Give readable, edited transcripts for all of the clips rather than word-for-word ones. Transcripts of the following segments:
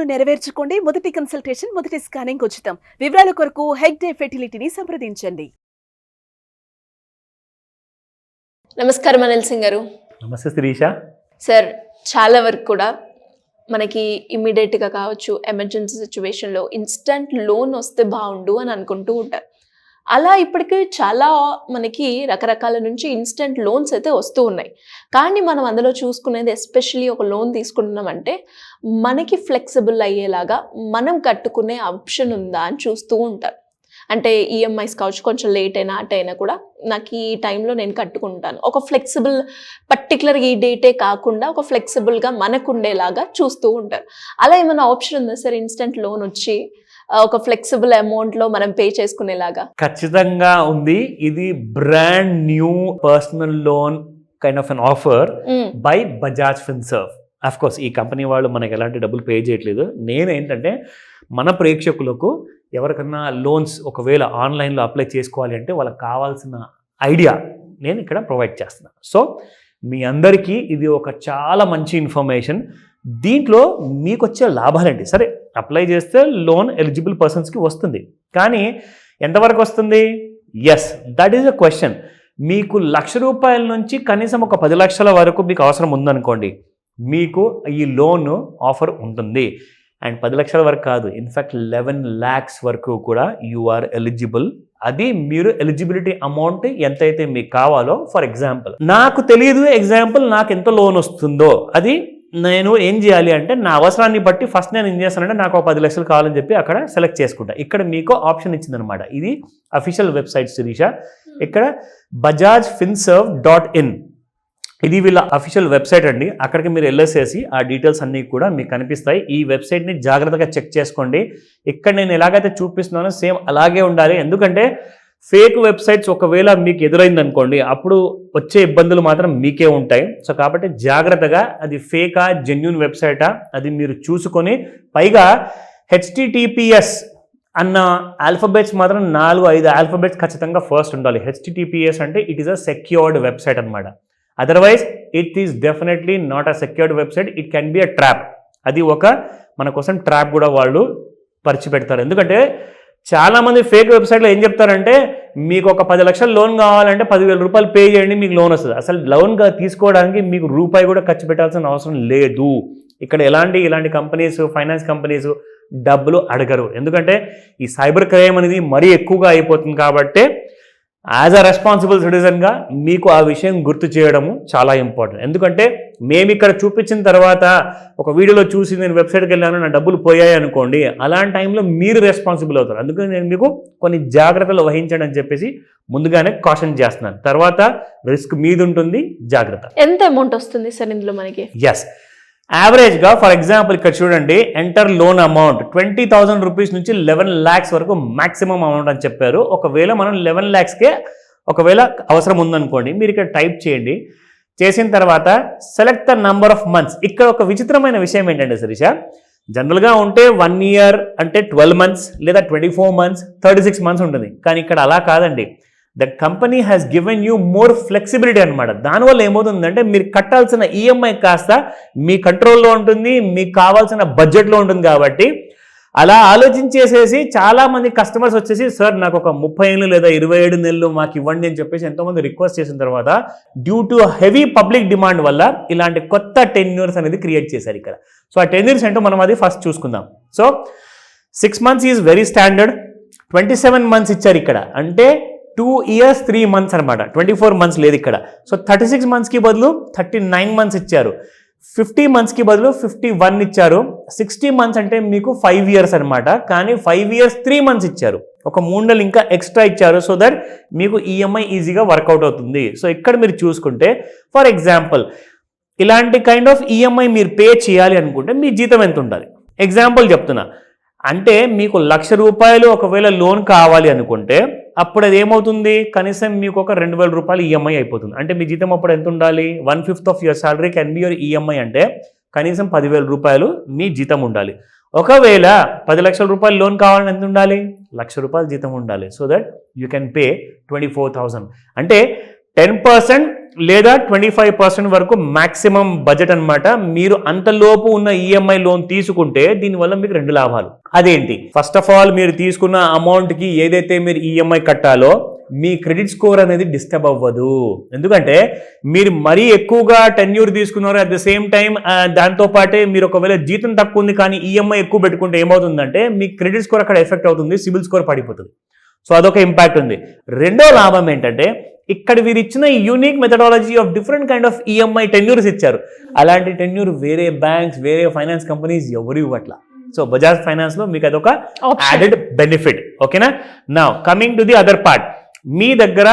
నెరవేర్చుకోండి. మొదటి కన్సల్టేషన్, మొదటి స్కానింగ్ ఉచితం. వివరాల కొరకు హెగ్డే ఫెర్టిలిటీని సంప్రదించండి. నమస్కారం అనిల్ సింగ్ గారు. నమస్తే శిరీష. సార్, చాలా వరకు కూడా మనకి ఇమ్మీడియట్గా కావచ్చు, ఎమర్జెన్సీ సిచ్యువేషన్లో ఇన్స్టంట్ లోన్ వస్తే బాగుండు అని అనుకుంటూ ఉంటారు. అలా ఇప్పటికీ చాలా మనకి రకరకాల నుంచి ఇన్స్టంట్ లోన్స్ అయితే వస్తూ ఉన్నాయి. కానీ మనం అందులో చూసుకునేది ఎస్పెషల్లీ ఒక లోన్ తీసుకుంటున్నామంటే మనకి ఫ్లెక్సిబుల్ అయ్యేలాగా మనం కట్టుకునే ఆప్షన్ ఉందా అని చూస్తూ ఉంటారు. అంటే ఈఎంఐస్ కావచ్చు, కొంచెం లేట్ అయినా అట్ అయినా కూడా నాకు ఈ టైంలో నేను కట్టుకుంటాను, ఒక ఫ్లెక్సిబుల్ పర్టికులర్గా ఈ డేటే కాకుండా ఒక ఫ్లెక్సిబుల్గా మనకు ఉండేలాగా చూస్తూ ఉంటారు. అలా ఏమైనా ఆప్షన్ ఉందా సార్ ఇన్స్టంట్ లోన్ వచ్చి ఒక ఫ్లెక్సిబుల్ అమౌంట్లో మనం పే చేసుకునేలాగా? ఖచ్చితంగా ఉంది. ఇది brand new personal loan kind of an offer buy Bajaj Finserv. Of course ఈ కంపెనీ వాళ్ళు మనకి ఎలాంటి డబ్బులు పే చేయట్లేదు. నేను ఏంటంటే మన ప్రేక్షకులకు ఎవరికన్నా లోన్స్ ఒకవేళ ఆన్లైన్లో అప్లై చేసుకోవాలి అంటే వాళ్ళకి కావాల్సిన ఐడియా నేను ఇక్కడ ప్రొవైడ్ చేస్తున్నాను. సో మీ అందరికీ ఇది ఒక చాలా మంచి ఇన్ఫర్మేషన్. దీంట్లో మీకు వచ్చే లాభాలేంటి? సరే, అప్లై చేస్తే లోన్ ఎలిజిబుల్ పర్సన్స్కి వస్తుంది, కానీ ఎంతవరకు వస్తుంది? Yes, that is a question. మీకు ₹1,00,000 నుంచి కనీసం ఒక 10 లక్షల వరకు మీకు అవసరం ఉందనుకోండి, మీకు ఈ లోన్ ఆఫర్ ఉంటుంది. అండ్ 10 లక్షల వరకు కాదు, ఇన్ఫ్యాక్ట్ 11 lakhs వరకు కూడా యు ఆర్ ఎలిజిబుల్. అది మీరు ఎలిజిబిలిటీ అమౌంట్ ఎంతైతే మీకు కావాలో. ఫర్ ఎగ్జాంపుల్, నాకు తెలియదు నాకు ఎంత లోన్ వస్తుందో, అది నేను ఏం చేయాలి అంటే నా అవసరాన్ని బట్టి ఫస్ట్ నేను ఏం చేస్తానంటే నాకు ఒక 10 లక్షలు కావాలని చెప్పి అక్కడ సెలెక్ట్ చేసుకుంటా. ఇక్కడ మీకు ఆప్షన్ ఇచ్చిందనమాట. ఇది అఫీషియల్ వెబ్సైట్ శిరీష. ఇక్కడ bajajfinserv.in ఇది వీళ్ళ అఫీషియల్ వెబ్సైట్ అండి. అక్కడికి మీరు వెళ్ళేసేసి ఆ డీటెయిల్స్ అన్నీ కూడా మీకు కనిపిస్తాయి. ఈ వెబ్సైట్ని జాగ్రత్తగా చెక్ చేసుకోండి. ఇక్కడ నేను ఎలాగైతే చూపిస్తున్నానో సేమ్ అలాగే ఉండాలి. ఎందుకంటే ఫేక్ వెబ్సైట్స్ ఒకవేళ మీకు ఎదురైంది అనుకోండి, అప్పుడు వచ్చే ఇబ్బందులు మాత్రం మీకే ఉంటాయి. సో కాబట్టి జాగ్రత్తగా అది ఫేకా జెన్యూన్ వెబ్సైటా అది మీరు చూసుకొని, పైగా HTTPS అన్న ఆల్ఫాబెట్స్ మాత్రం 4-5 ఆల్ఫాబెట్స్ ఖచ్చితంగా ఫస్ట్ ఉండాలి. HTTPS అంటే it is a secured website అనమాట. Otherwise it is definitely not a secured website, it can be a trap. అది ఒక మన కోసం ట్రాప్ కూడా వాళ్ళు పరిచిపెడతారు. ఎందుకంటే చాలామంది ఫేక్ వెబ్సైట్లో ఏం చెప్తారంటే మీకు ఒక 10 లక్షల లోన్ కావాలంటే ₹10,000 పే చేయండి మీకు లోన్ వస్తుంది. అసలు లోన్గా తీసుకోవడానికి మీకు రూపాయి కూడా ఖర్చు పెట్టాల్సిన అవసరం లేదు. ఇక్కడ ఇలాంటి కంపెనీస్, ఫైనాన్స్ కంపెనీస్ డబ్బులు అడగరు. ఎందుకంటే ఈ సైబర్ క్రైమ్ అనేది మరీ ఎక్కువగా అయిపోతుంది. కాబట్టి యాజ్ అ రెస్పాన్సిబుల్ సిటిజన్గా మీకు ఆ విషయం గుర్తు చేయడము చాలా ఇంపార్టెంట్. ఎందుకంటే మేము ఇక్కడ చూపించిన తర్వాత ఒక వీడియోలో చూసి నేను వెబ్సైట్కి వెళ్ళాను, నా డబ్బులు పోయాయి అనుకోండి, అలాంటి టైంలో మీరు రెస్పాన్సిబుల్ అవుతారు. అందుకని నేను మీకు కొన్ని జాగ్రత్తలు వహించండి అని చెప్పేసి ముందుగానే కాషన్ చేస్తున్నాను. తర్వాత రిస్క్ మీద ఉంటుంది, జాగ్రత్త. ఎంత అమౌంట్ వస్తుంది సార్ ఇందులో మనకి? ఎస్, యావరేజ్గా ఫర్ ఎగ్జాంపుల్ ఇక్కడ చూడండి, ఎంటర్ లోన్ అమౌంట్ ₹20,000 నుంచి 11 lakhs వరకు మ్యాక్సిమం అమౌంట్ అని చెప్పారు. ఒకవేళ మనం 11 lakhsకే ఒకవేళ అవసరం ఉందనుకోండి, మీరు ఇక్కడ టైప్ చేయండి. చేసిన తర్వాత select the number of months. ఇక్కడ ఒక విచిత్రమైన విషయం ఏంటంటే శిరీష, జనరల్గా ఉంటే 1 year అంటే 12 months లేదా 24 months, 36 months ఉంటుంది. కానీ ఇక్కడ అలా కాదండి. The company has given you more flexibility అనమాట. దానివల్ల ఏమవుతుందంటే మీరు కట్టాల్సిన ఈఎంఐ కాస్త మీ కంట్రోల్లో ఉంటుంది, మీకు కావాల్సిన బడ్జెట్లో ఉంటుంది. కాబట్టి అలా ఆలోచించేసేసి చాలామంది కస్టమర్స్ వచ్చేసి సార్ నాకు ఒక 30 ఏళ్ళు లేదా 27 నెలలు మాకు ఇవ్వండి అని చెప్పేసి ఎంతోమంది రిక్వెస్ట్ చేసిన తర్వాత due to heavy public demand వల్ల ఇలాంటి కొత్త టెన్యూర్స్ అనేది క్రియేట్ చేశారు ఇక్కడ. సో ఆ టెన్యూర్స్ ఏంటో మనం అది ఫస్ట్ చూసుకుందాం. So 6 months is very standard. 27 months ఇచ్చారు ఇక్కడ, అంటే 2 years 3 months అనమాట. 24 months లేదు ఇక్కడ. సో 36 monthsకి బదులు 39 months ఇచ్చారు. 50 monthsకి బదులు 51 ఇచ్చారు. 60 months అంటే మీకు 5 years అనమాట. కానీ 5 years 3 months ఇచ్చారు. ఒక 3 నెలలు ఇంకా ఎక్స్ట్రా ఇచ్చారు. సో దట్ మీకు ఈఎంఐ ఈజీగా వర్కౌట్ అవుతుంది. సో ఇక్కడ మీరు చూసుకుంటే ఫర్ ఎగ్జాంపుల్ ఇలాంటి కైండ్ ఆఫ్ ఈఎంఐ మీరు పే చేయాలి అనుకుంటే మీ జీతం ఎంత ఉండాలి? ఎగ్జాంపుల్ చెప్తున్నా, అంటే మీకు ₹1,00,000 ఒకవేళ లోన్ కావాలి అనుకుంటే అప్పుడు అది ఏమవుతుంది, కనీసం మీకు ఒక ₹2,000 ఈఎంఐ అయిపోతుంది. అంటే మీ జీతం అప్పుడు ఎంత ఉండాలి? 1/5 of your salary can be your EMI. అంటే కనీసం ₹10,000 మీ జీతం ఉండాలి. ఒకవేళ ₹10 లక్షల లోన్ కావాలని ఎంత ఉండాలి? ₹1,00,000 జీతం ఉండాలి. So that you can pay 24,000. అంటే 10% లేదా 25% వరకు మాక్సిమం బడ్జెట్ అన్నమాట. మీరు అంతలోపు ఉన్న ఈఎంఐ లోన్ తీసుకుంటే దీనివల్ల మీకు 2 లాభాలు. అదేంటి? ఫస్ట్ ఆఫ్ ఆల్ మీరు తీసుకున్న అమౌంట్కి ఏదైతే మీరు ఈఎంఐ కట్టాలో మీ క్రెడిట్ స్కోర్ అనేది డిస్టర్బ్ అవ్వదు. ఎందుకంటే మీరు మరీ ఎక్కువగా టెన్యూర్ తీసుకున్నారు, అట్ ద సేమ్ టైం దాంతో పాటే మీరు ఒకవేళ జీతం తక్కువ ఉంది కానీ ఈఎంఐ ఎక్కువ పెట్టుకుంటే ఏమవుతుందంటే మీ క్రెడిట్ స్కోర్ అక్కడ ఎఫెక్ట్ అవుతుంది, సిబిల్ స్కోర్ పడిపోతుంది. సో అదొక ఇంపాక్ట్ ఉంది. రెండో లాభం ఏంటంటే ఇక్కడ వీరు ఇచ్చిన unique methodology of different kind of EMI tenures ఇచ్చారు. అలాంటి టెన్యూర్ వేరే బ్యాంక్స్, వేరే ఫైనాన్స్ కంపెనీస్ ఎవరు ఇవ్వట్లా. సో బజాజ్ ఫైనాన్స్ లో మీకు అదొక యాడెడ్ బెనిఫిట్. ఓకేనా? Now coming to the other part. మీ దగ్గర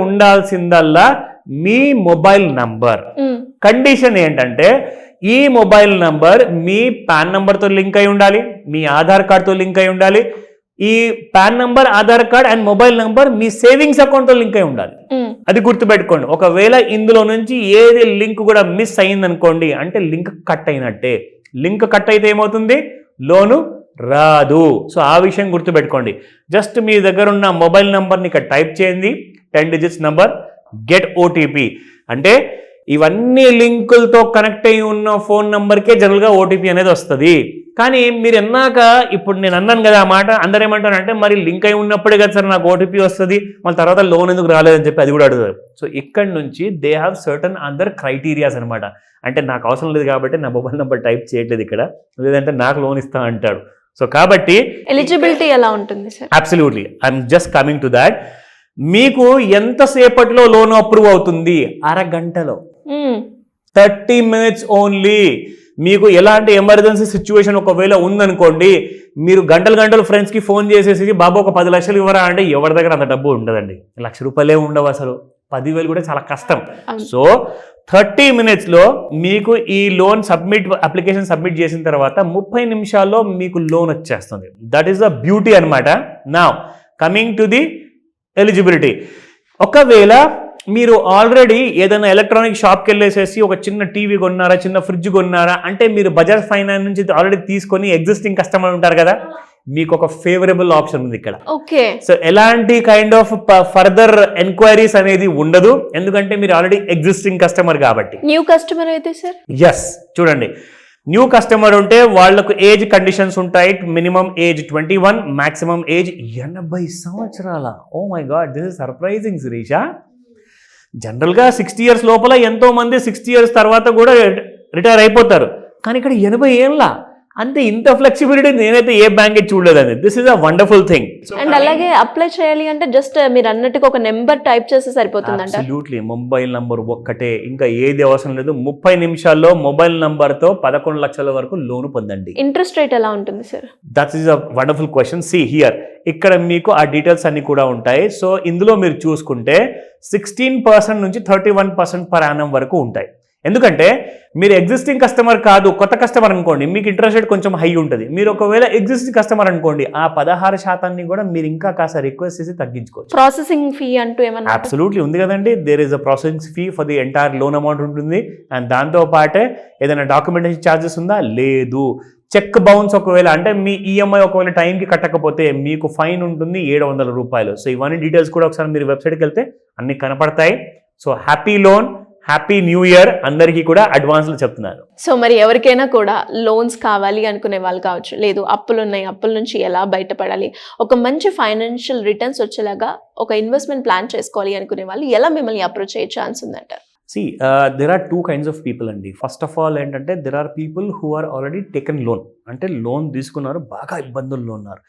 ఉండాల్సిందల్లా మీ మొబైల్ నంబర్. కండిషన్ ఏంటంటే ఈ మొబైల్ నంబర్ మీ పాన్ నంబర్తో లింక్ అయి ఉండాలి, మీ ఆధార్ కార్డ్తో లింక్ అయి ఉండాలి. ఈ PAN number, Aadhaar card and mobile number మీ సేవింగ్స్ అకౌంట్తో లింక్ అయి ఉండాలి. అది గుర్తుపెట్టుకోండి. ఒకవేళ ఇందులో నుంచి ఏది లింక్ కూడా మిస్ అయిందనుకోండి అంటే లింక్ కట్ అయినట్టే. లింక్ కట్ అయితే ఏమవుతుంది? లోను రాదు. సో ఆ విషయం గుర్తుపెట్టుకోండి. జస్ట్ మీ దగ్గర ఉన్న మొబైల్ నంబర్ని ఇక్కడ టైప్ చేయండి, 10 digits నంబర్, గెట్ ఓటీపీ. అంటే ఇవన్నీ లింకులతో కనెక్ట్ అయి ఉన్న ఫోన్ నంబర్కే జనరల్గా ఓటీపీ అనేది వస్తుంది. కానీ మీరు ఎన్నాక ఇప్పుడు నేను అన్నాను కదా ఆ మాట, అందరూ ఏమంటారంటే మరి లింక్ అయి ఉన్నప్పుడే కదా సార్ నాకు ఓటీపీ వస్తుంది, మళ్ళీ తర్వాత లోన్ ఎందుకు రాలేదని చెప్పి అది కూడా అడుగుతారు. సో ఇక్కడ నుంచి they have certain other criterias అనమాట. అంటే నాకు అవసరం లేదు కాబట్టి నా మొబైల్ నెంబర్ టైప్ చేయట్లేదు ఇక్కడ, లేదంటే నాకు లోన్ ఇస్తా అంటాడు. సో కాబట్టి ఎలిజిబిలిటీ ఎలా ఉంటుంది sir? Absolutely, I'm just coming to that. మీకు ఎంతసేపట్లో లోన్ అప్రూవ్ అవుతుంది? అరగంటలో, 30 minutes ఓన్లీ. మీకు ఎలాంటి ఎమర్జెన్సీ సిచ్యువేషన్ ఒకవేళ ఉందనుకోండి, మీరు గంటలు ఫ్రెండ్స్కి ఫోన్ చేసేసి బాబు ఒక 10 లక్షలు ఇవ్వరా అంటే ఎవరి దగ్గర అంత డబ్బు ఉండదండి. ₹1,00,000 ఉండవు, అసలు 10,000 కూడా చాలా కష్టం. సో 30 minutesలో మీకు ఈ లోన్ అప్లికేషన్ సబ్మిట్ చేసిన తర్వాత 30 నిమిషాల్లో మీకు లోన్ వచ్చేస్తుంది. దట్ ఈస్ ద బ్యూటీ అనమాట. Now coming to the eligibility. ఒకవేళ మీరు ఆల్రెడీ ఏదైనా ఎలక్ట్రానిక్ షాప్కి వెళ్ళేసేసి ఒక చిన్న టీవీ కొన్నారా, చిన్న ఫ్రిడ్జ్ కొన్నారా అంటే మీరు బజాజ్ ఫైనాన్స్ నుంచి ఆల్రెడీ తీసుకొని ఎగ్జిస్టింగ్ కస్టమర్ ఉంటారు కదా, మీకు ఒక ఫేవరబుల్ ఆప్షన్ ఉంది ఇక్కడ. ఓకే. సో ఎలాంటి కైండ్ ఆఫ్ ఫర్దర్ ఎంక్వైరీస్ అనేది ఉండదు, ఎందుకంటే మీరు ఆల్రెడీ ఎగ్జిస్టింగ్ కస్టమర్ కాబట్టి. న్యూ కస్టమర్ అయితే సార్? ఎస్, చూడండి, న్యూ కస్టమర్ ఉంటే వాళ్లకు ఏజ్ కండిషన్స్ ఉంటాయి. మినిమం ఏజ్ 21, మాక్సిమం ఏజ్ 80 సంవత్సరాల. Oh my God, this is surprising Shirisha. జనరల్గా 60 years లోపల ఎంతో మంది 60 years తర్వాత కూడా రిటైర్ అయిపోతారు, కానీ ఇక్కడ 80 ఏళ్ళ. అంతే, ఇంత ఫ్లెక్సిబిలిటీ నేనైతే ఏ బ్యాంక్ చూడలేదండి. This is a wonderful thing. And అలాగే అప్లై చేయాలి అంటే జస్ట్ మీరు అన్నట్టుగా ఒక నెంబర్ టైప్ చేస్తే సరిపోతుందంట. అబ్సల్యూట్లీ, మొబైల్ నంబర్ ఒక్కటే, ఇంకా ఏది అవసరం లేదు. 30 నిమిషాల్లో మొబైల్ నంబర్తో 11 లక్షల వరకు లోను పొందండి. ఇంట్రెస్ట్ రేట్ ఎలా ఉంటుంది sir? That is a wonderful question. See here, ఇక్కడ మీకు ఆ డీటెయిల్స్ అన్ని కూడా ఉంటాయి. సో ఇందులో మీరు చూసుకుంటే 16% నుంచి 31% పర్ యానం వరకు ఉంటాయి. ఎందుకంటే మీరు ఎగ్జిస్టింగ్ కస్టమర్ కాదు, కొత్త కస్టమర్ అనుకోండి, మీకు ఇంట్రెస్ట్ రేట్ కొంచెం హై ఉంటుంది. మీరు ఒకవేళ ఎగ్జిస్టింగ్ కస్టమర్ అనుకోండి, ఆ 16% కూడా మీరు ఇంకా కాస్త రిక్వెస్ట్ చేసి తగ్గించుకోవచ్చు. ప్రాసెసింగ్ ఫీ అంటూ ఏమన్నా? అబ్సల్యూట్లీ ఉంది కదండి. There is a processing fee for the entire loan amount ఉంటుంది. అండ్ దాంతో పాటే ఏదైనా డాక్యుమెంటేషన్ ఛార్జెస్ ఉందా? లేదు. చెక్ బౌన్స్ ఒకవేళ అంటే మీ ఈఎంఐ ఒకవేళ టైంకి కట్టకపోతే మీకు ఫైన్ ఉంటుంది ₹700. సో ఇవన్నీ డీటెయిల్స్ కూడా ఒకసారి మీరు వెబ్సైట్కి వెళ్తే అన్ని కనపడతాయి. So happy loan, happy new year అందరికీ కూడా అడ్వాన్స్లో చెప్తున్నారు. సో మరి ఎవరికైనా కూడా లోన్స్ కావాలి అనుకునే వాళ్ళు కావచ్చు, లేదు అప్పులు ఉన్నాయి, అప్పుల నుంచి ఎలా బయటపడాలి, ఒక మంచి ఫైనాన్షియల్ రిటర్న్స్ వచ్చేలాగా ఒక ఇన్వెస్ట్మెంట్ ప్లాన్ చేసుకోవాలి అనుకునే వాళ్ళు ఎలా మిమ్మల్ని అప్రోచ్ అయ్యే ఛాన్స్ ఉందంటారు? See, there are two kinds of people అండి. ఫస్ట్ ఆఫ్ ఆల్ ఏంటంటే there are people who are already taken loan. అంటే లోన్ తీసుకున్నారు, బాగా ఇబ్బందుల్లో ఉన్నారు,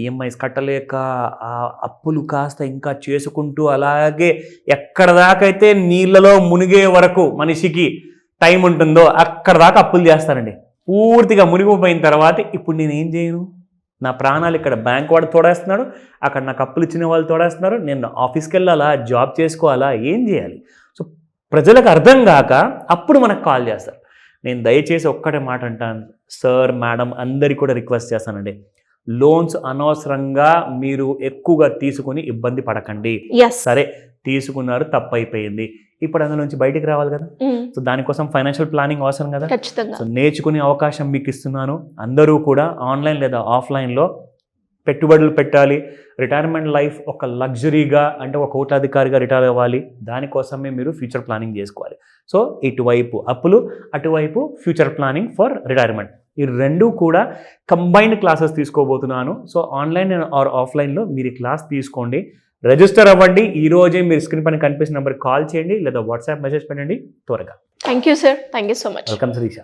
ఈఎంఐస్ కట్టలేక ఆ అప్పులు కాస్త ఇంకా చేసుకుంటూ అలాగే ఎక్కడ దాకైతే నీళ్ళలో మునిగే వరకు మనిషికి టైం ఉంటుందో అక్కడ దాకా అప్పులు చేస్తారండి. పూర్తిగా మునిగిపోయిన తర్వాత ఇప్పుడు నేను ఏం చేయను, నా ప్రాణాలు ఇక్కడ బ్యాంక్ వాడు తోడేస్తున్నాడు, అక్కడ నాకు అప్పులు ఇచ్చిన వాళ్ళు తోడేస్తున్నారు, నేను ఆఫీస్కి వెళ్ళాలా, జాబ్ చేసుకోవాలా, ఏం చేయాలి? సో ప్రజలకు అర్థం కాక అప్పుడు మనకు కాల్ చేస్తారు. నేను దయచేసి ఒక్కటే మాట అంటాను సార్, మేడం అందరికీ కూడా రిక్వెస్ట్ చేస్తానండి, లోన్స్ అనవసరంగా మీరు ఎక్కువగా తీసుకుని ఇబ్బంది పడకండి. సరే తీసుకున్నారు, తప్పైపోయింది, ఇప్పుడు అందులో నుంచి బయటికి రావాలి కదా. సో దానికోసం ఫైనాన్షియల్ ప్లానింగ్ అవసరం కదా. సో నేర్చుకునే అవకాశం మీకు ఇస్తున్నాను. అందరూ కూడా ఆన్లైన్ లేదా ఆఫ్లైన్లో పెట్టుబడులు పెట్టాలి, రిటైర్మెంట్ లైఫ్ ఒక లగ్జరీగా అంటే ఒక కోట్లాధికారిగా రిటైర్ అవ్వాలి, దానికోసమే మీరు ఫ్యూచర్ ప్లానింగ్ చేసుకోవాలి. సో ఇటువైపు అప్పులు, అటువైపు ఫ్యూచర్ ప్లానింగ్ ఫర్ రిటైర్మెంట్, ఈ రెండు కూడా కంబైన్డ్ క్లాసెస్ తీసుకోబోతున్నాను. సో ఆన్లైన్ ఆర్ ఆఫ్లైన్లో మీరు ఈ క్లాస్ తీసుకోండి, రిజిస్టర్ అవ్వండి. ఈ రోజే మీరు స్క్రీన్ పైన కనిపిస్తున్న నెంబర్కి కాల్ చేయండి లేదా వాట్సాప్ మెసేజ్ పెట్టండి త్వరగా. Thank you sir, thank you so much. Welcome Sirisha.